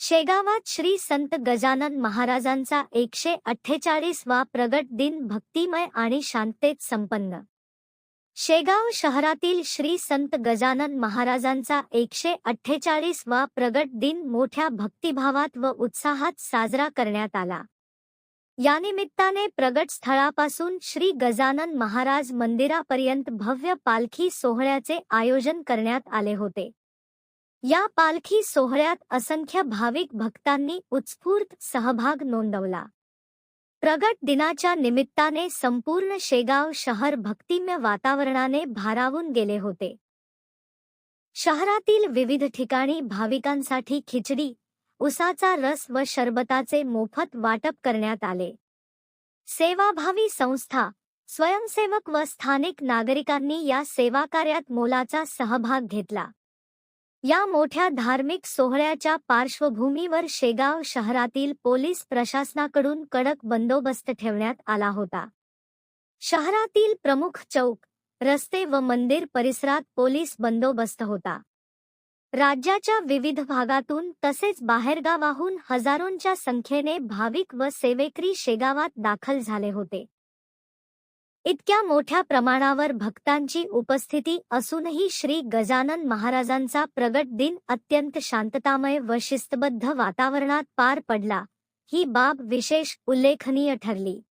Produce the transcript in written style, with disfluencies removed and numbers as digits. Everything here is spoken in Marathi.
शेगावात श्री संत गजानन महाराजांचा 148वा प्रगट दिन भक्तिमय आणि शांततेत संपन्न। शेगाव शहरातील श्री संत गजानन महाराजांचा 148वा प्रगट दिन मोठ्या भक्तिभावात व उत्साहात साजरा करण्यात आला। या निमित्ताने प्रगट स्थळापासून श्री गजानन महाराज मंदिरापर्यंत भव्य पालखी सोहळ्याचे आयोजन करण्यात आले होते। या पालखी सोहळ्यात असंख्य भाविक भक्तांनी उत्स्फूर्त सहभाग नोंदवला। प्रगट दिनाच्या निमित्ताने संपूर्ण शेगाव शहर भक्तिमय वातावरणाने भारावून गेले होते। शहरातील विविध ठिकाणी भाविकांसाठी खिचडी, उसाचा रस व शरबताचे मोफत वाटप करण्यात आले। सेवाभावी संस्था, स्वयंसेवक व स्थानिक नागरिकांनी या सेवाकार्यात मोलाचा सहभाग घेतला। या मोठ्या धार्मिक सोहळ्याच्या पार्श्वभूमीवर शेगाव शहरातील पोलीस प्रशासनाकडून कडक बंदोबस्त ठेवण्यात आला होता। शहरातील प्रमुख चौक, रस्ते व मंदिर परिसरात पोलीस बंदोबस्त होता। राज्याच्या विविध भागातून तसेच बाहेरगावाहून हजारोंच्या संख्येने भाविक व सेवेकरी शेगावात दाखल झाले होते। इतक्या मोठ्या प्रमाणावर भक्तांची उपस्थिती असूनही श्री गजानन महाराजांचा प्रगट दिन अत्यंत शांततामय व शिस्तबद्ध वातावरणात पार पडला, ही बाब विशेष उल्लेखनीय ठरली।